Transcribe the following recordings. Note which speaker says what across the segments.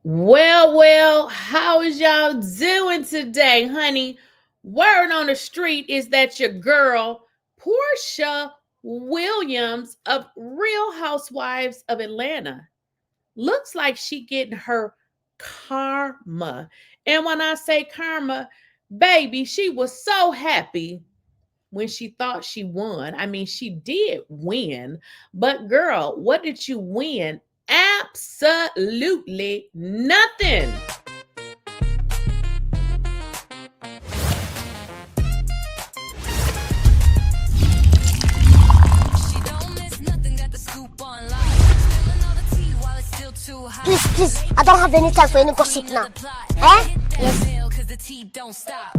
Speaker 1: Well, how is y'all doing today, honey? Word on the street is that your girl, Porsha Williams of Real Housewives of Atlanta, looks like she getting her karma. And when I say karma, baby, she was so happy when she thought she won. I mean, she did win, but girl, what did you win? Absolutely nothing.
Speaker 2: She don't miss nothing, got the scoop on live. Spilling all the tea while it's still too hot.
Speaker 3: Please, I don't have any time for any gossip now. Eh?
Speaker 2: Yes. Cause the tea don't stop.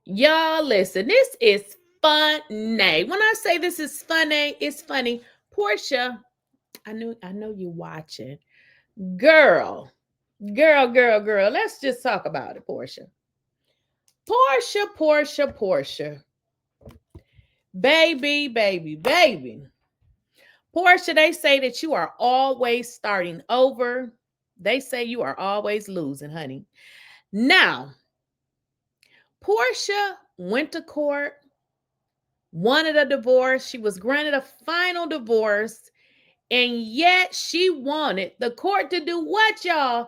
Speaker 1: Y'all listen, this is funny. When I say this is funny, it's funny. Porsha, I know you watching. Girl, girl. Let's just talk about it, Porsha. Porsha. Baby. Porsha, they say that you are always starting over. They say you are always losing, honey. Now, Porsha went to court, wanted a divorce. She was granted a final divorce, and yet she wanted the court to do what, y'all?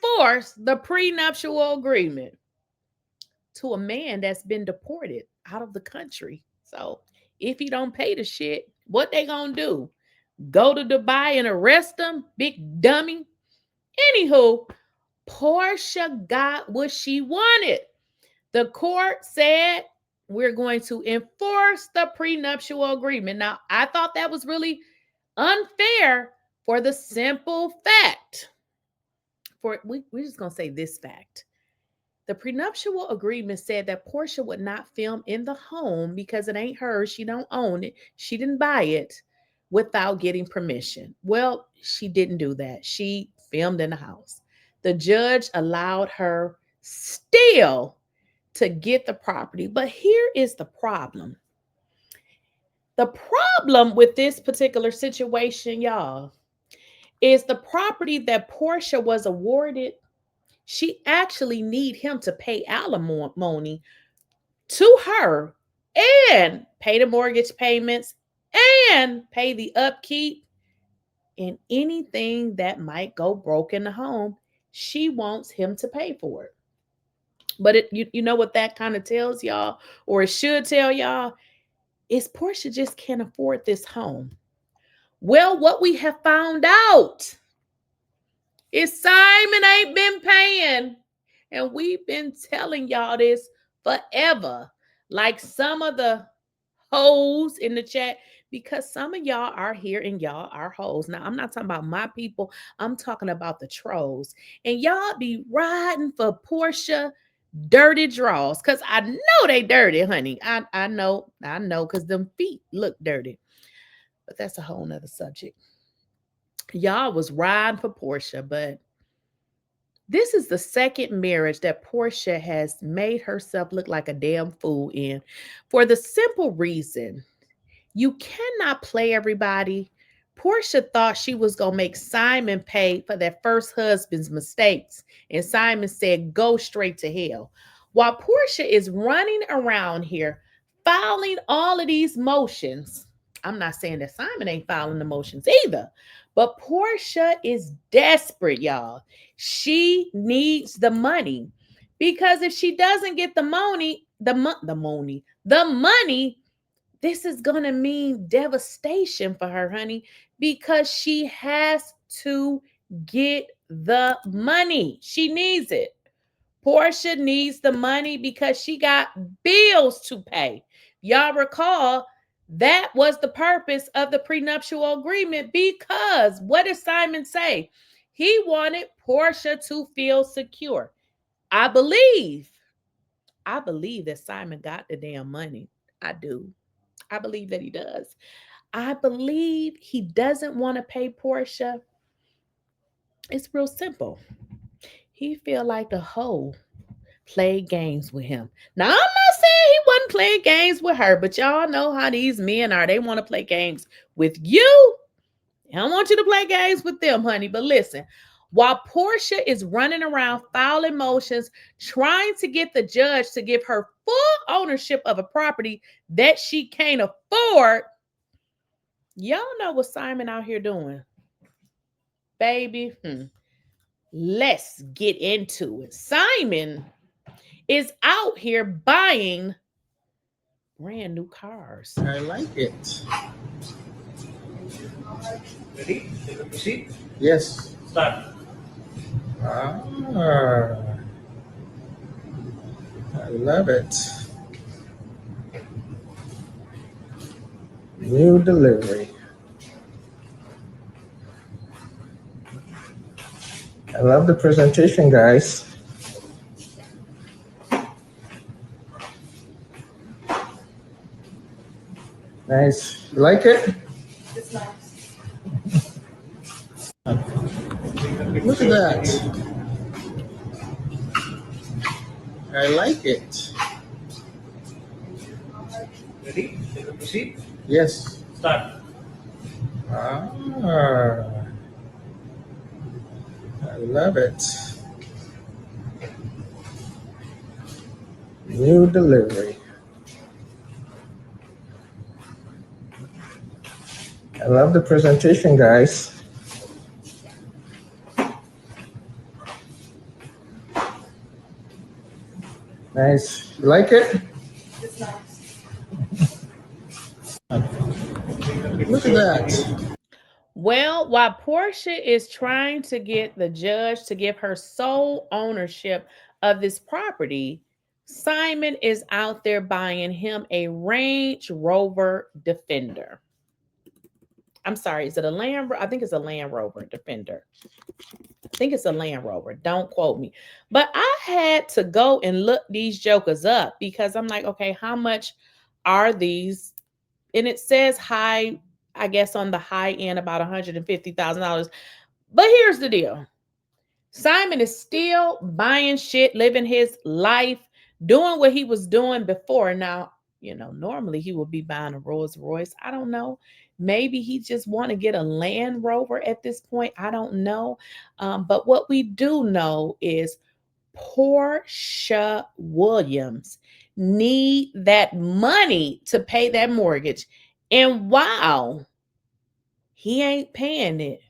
Speaker 1: Enforce the prenuptial agreement to a man that's been deported out of the country. So if he don't pay the shit, what they gonna do? Go to Dubai and arrest him? Big dummy. Anywho, Porsha got what she wanted. The court said we're going to enforce the prenuptial agreement. Now, I thought that was really unfair for the simple fact. We're just going to say this fact. The prenuptial agreement said that Porsha would not film in the home because it ain't hers. She don't own it. She didn't buy it without getting permission. Well, she didn't do that. She filmed in the house. The judge allowed her still to get the property. But here is the problem. The problem with this particular situation, y'all, is the property that Porsha was awarded. She actually need him to pay alimony to her and pay the mortgage payments and pay the upkeep and anything that might go broke in the home. She wants him to pay for it. But you know what that kind of tells y'all, or it should tell y'all, is Porsha just can't afford this home. Well, what we have found out is Simon ain't been paying. And we've been telling y'all this forever. Like some of the hoes in the chat, because some of y'all are here and y'all are hoes. Now, I'm not talking about my people. I'm talking about the trolls. And y'all be riding for Porsha dirty draws, because I know they dirty, honey. I know, because them feet look dirty. But that's a whole nother subject. Y'all was riding for Porsha, but this is the second marriage that Porsha has made herself look like a damn fool in, for the simple reason you cannot play everybody. Porsha thought she was going to make Simon pay for their first husband's mistakes. And Simon said, go straight to hell. While Porsha is running around here filing all of these motions, I'm not saying that Simon ain't filing the motions either, but Porsha is desperate, y'all. She needs the money, because if she doesn't get the money, this is going to mean devastation for her, honey, because she has to get the money. She needs it. Porsha needs the money because she got bills to pay. Y'all recall that was the purpose of the prenuptial agreement, because what did Simon say? He wanted Porsha to feel secure. I believe that Simon got the damn money. I do. I believe that he does. I believe he doesn't want to pay Porsha. It's real simple. He feel like the hoe played games with him. Now, I'm not he wasn't playing games with her, but y'all know how these men are. They want to play games with you. I don't want you to play games with them, honey. But listen, while Porsha is running around filing motions, trying to get the judge to give her full ownership of a property that she can't afford, y'all know what Simon out here doing. Baby, let's get into it. Simon is out here buying brand new cars.
Speaker 4: I like it.
Speaker 5: Ready? Take a proceed.
Speaker 4: Yes.
Speaker 5: Start.
Speaker 4: Ah, I love it. New delivery. I love the presentation, guys. Nice. You like it?
Speaker 6: It's nice.
Speaker 4: Look at that. I like it.
Speaker 5: Ready? Take a proceed.
Speaker 4: Yes.
Speaker 5: Start.
Speaker 4: Ah, I love it. New delivery. I love the presentation, guys. Nice. You like it?
Speaker 6: It's nice.
Speaker 4: Look at that.
Speaker 1: Well, while Porsha is trying to get the judge to give her sole ownership of this property, Simon is out there buying him a Range Rover Defender. I'm sorry, is it a Land Rover? I think it's a Land Rover Defender. I think it's a Land Rover. Don't quote me. But I had to go and look these jokers up because I'm like, okay, how much are these? And it says high, I guess on the high end, about $150,000. But here's the deal. Simon is still buying shit, living his life, doing what he was doing before. Now, you know, normally he would be buying a Rolls Royce. I don't know. Maybe he just want to get a Land Rover at this point. I don't know. But what we do know is Porsha Williams need that money to pay that mortgage. And wow, he ain't paying it.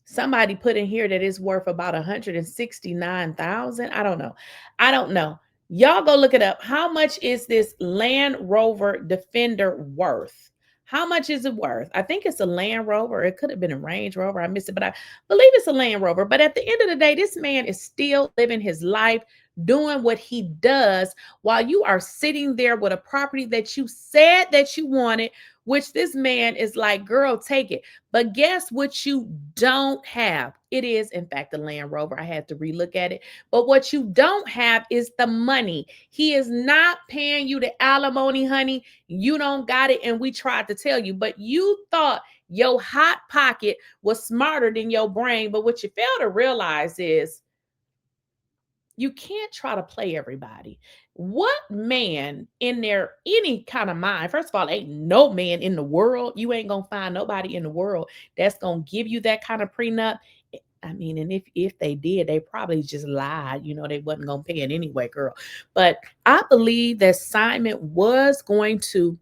Speaker 1: Somebody put in here that it's worth about $169,000. I don't know. Y'all go look it up. How much is this Land Rover Defender worth? How much is it worth? I think it's a Land Rover. It could have been a Range Rover. I missed it, but I believe it's a Land Rover. But at the end of the day, this man is still living his life, doing what he does while you are sitting there with a property that you said that you wanted, which this man is like, girl, take it. But guess what you don't have? It is, in fact, a Land Rover. I had to relook at it. But what you don't have is the money. He is not paying you the alimony, honey. You don't got it, and we tried to tell you. But you thought your hot pocket was smarter than your brain. But what you fail to realize is you can't try to play everybody. What man in their any kind of mind, first of all, ain't no man in the world, you ain't gonna find nobody in the world that's gonna give you that kind of prenup. I mean, and if they did, they probably just lied. You know, they wasn't gonna pay it anyway, girl. But I believe that Simon was going to,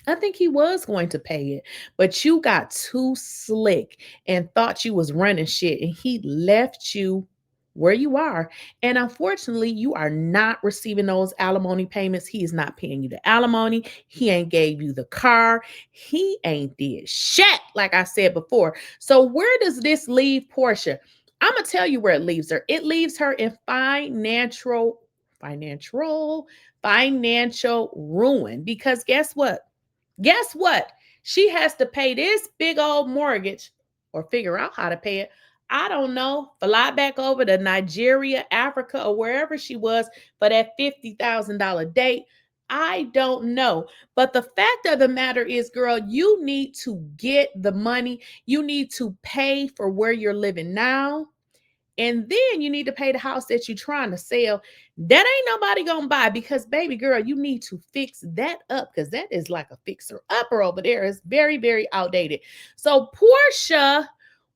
Speaker 1: I think he was going to pay it, but you got too slick and thought you was running shit, and he left you where you are. And unfortunately, you are not receiving those alimony payments. He is not paying you the alimony. He ain't gave you the car. He ain't did shit, like I said before. So where does this leave Porsha? I'm going to tell you where it leaves her. It leaves her in financial ruin, because guess what? Guess what? She has to pay this big old mortgage, or figure out how to pay it. I don't know, fly back over to Nigeria, Africa, or wherever she was for that $50,000 date. I don't know. But the fact of the matter is, girl, you need to get the money. You need to pay for where you're living now. And then you need to pay the house that you're trying to sell. That ain't nobody gonna buy, because baby girl, you need to fix that up, because that is like a fixer upper over there. It's very, very outdated. So Porsha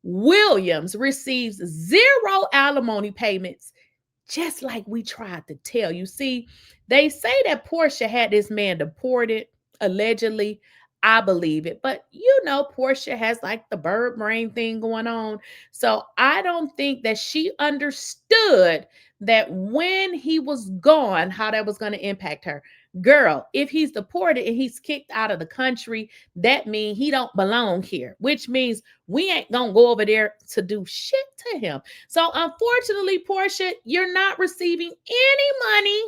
Speaker 1: Williams receives 0 alimony payments, just like we tried to tell you. See, they say that Porsha had this man deported, allegedly. I believe it. But you know, Porsha has like the bird brain thing going on. So I don't think that she understood that when he was gone, how that was going to impact her. Girl, if he's deported and he's kicked out of the country, that means he don't belong here, which means we ain't going to go over there to do shit to him. So unfortunately, Porsha, you're not receiving any money,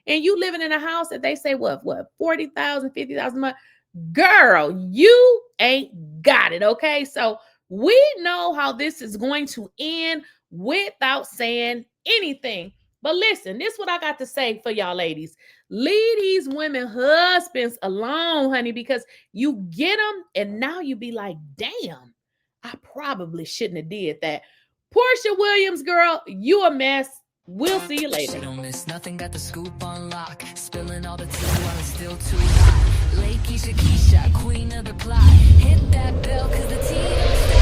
Speaker 1: and you living in a house that they say, what, 40,000, 50,000 a month. Girl, you ain't got it, okay? So we know how this is going to end without saying anything. But listen, this is what I got to say for y'all ladies. Leave these women husbands alone, honey, because you get them and now you be like, damn, I probably shouldn't have did that. Porsha Williams, girl, you a mess. We'll see you later.
Speaker 2: She don't miss nothing, got the scoop on lock. Spilling all the tea while it's still too hot. Lakeysha Keysha, queen of the plot. Hit that bell, cause the tea don't stop.